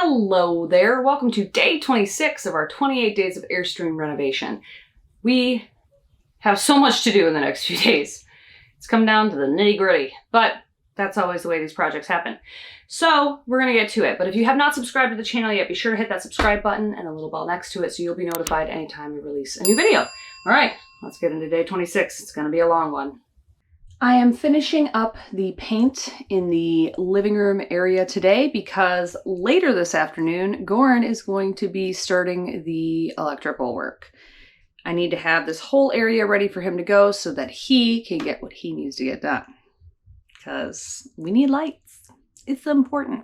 Hello there, welcome to day 26 of our 28 days of Airstream renovation. We have so much to do in the next few days. It's come down to the nitty-gritty, but that's always the way these projects happen. So we're gonna get to it, but if you have not subscribed to the channel yet, be sure to hit that subscribe button and the little bell next to it so you'll be notified anytime we release a new video. All right, let's get into day 26. It's gonna be a long one. I am finishing up the paint in the living room area today because later this afternoon, Goran is going to be starting the electrical work. I need to have this whole area ready for him to go so that he can get what he needs to get done. Because we need lights. It's important.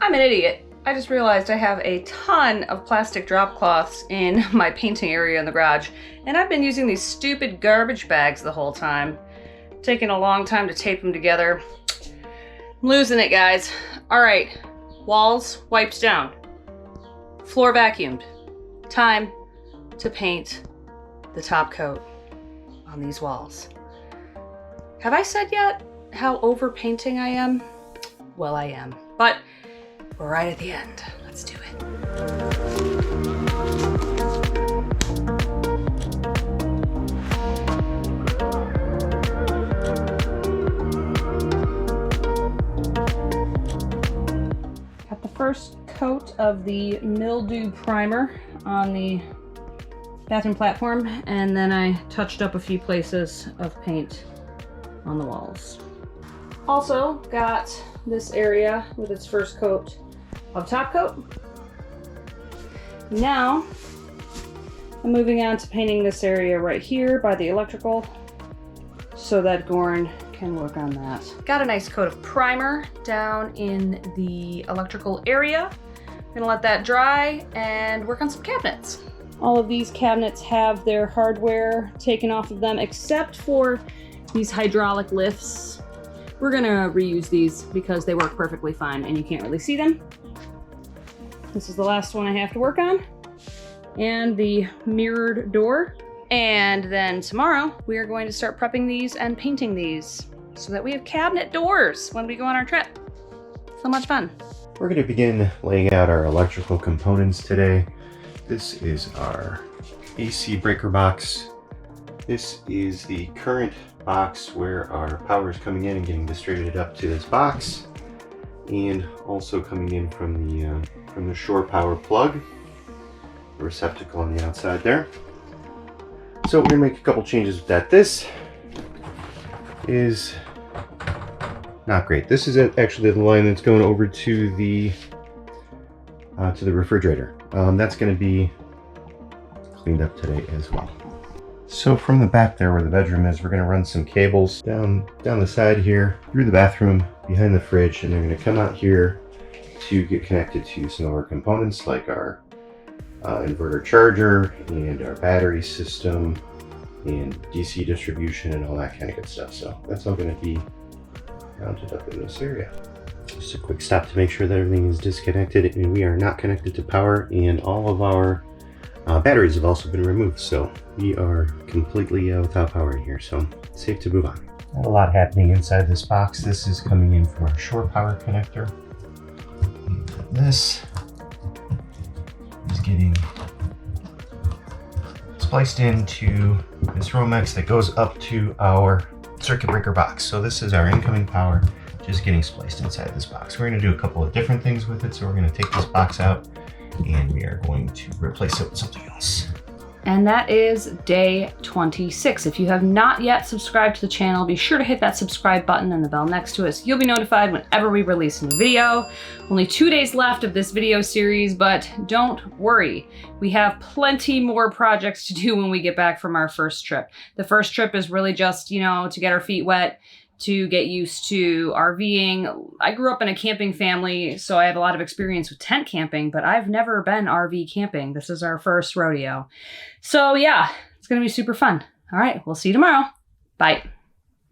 I'm an idiot. I just realized I have a ton of plastic drop cloths in my painting area in the garage, and I've been using these stupid garbage bags the whole time. Taking a long time to tape them together. I'm losing it, guys. All right, walls wiped down. Floor vacuumed. Time to paint the top coat on these walls. Have I said yet how over painting I am? Well, I am, but we're right at the end. Let's do it. Got the first coat of the mildew primer on the bathroom platform, and then I touched up a few places of paint on the walls. Also got this area with its first coat of top coat. Now I'm moving on to painting this area right here by the electrical so that Goran can work on that. Got a nice coat of primer down in the electrical area. I'm gonna let that dry and work on some cabinets. All of these cabinets have their hardware taken off of them except for these hydraulic lifts. We're gonna reuse these because they work perfectly fine and you can't really see them. This is the last one I have to work on. And the mirrored door. And then tomorrow we are going to start prepping these and painting these so that we have cabinet doors when we go on our trip. So much fun. We're going to begin laying out our electrical components today. This is our AC breaker box. This is the current box where our power is coming in and getting distributed up to this box, and also coming in from the shore power plug, the receptacle on the outside there. So we're gonna make a couple changes with that. This is not great. This is actually the line that's going over to the refrigerator. That's going to be cleaned up today as well. So from the back there where the bedroom is, we're going to run some cables down the side here, through the bathroom, behind the fridge, and they're going to come out here to get connected to some of our components like our inverter charger and our battery system and DC distribution and all that kind of good stuff. So that's all going to be mounted up in this area. Just a quick stop to make sure that everything is disconnected and we are not connected to power, and all of our batteries have also been removed, so we are completely without power in here, so it's safe to move on. Not a lot happening inside this box. This is coming in from our shore power connector. And this is getting spliced into this Romex that goes up to our circuit breaker box. So this is our incoming power just getting spliced inside this box. We're going to do a couple of different things with it, so we're going to take this box out and we are going to replace it with something else. And that is day 26. If you have not yet subscribed to the channel, be sure to hit that subscribe button and the bell next to it so you'll be notified whenever we release a new video. Only 2 days left of this video series, but don't worry. We have plenty more projects to do when we get back from our first trip. The first trip is really just, you know, to get our feet wet, to get used to RVing. I grew up in a camping family, so I have a lot of experience with tent camping, but I've never been RV camping. This is our first rodeo. So yeah, it's gonna be super fun. All right, we'll see you tomorrow. Bye.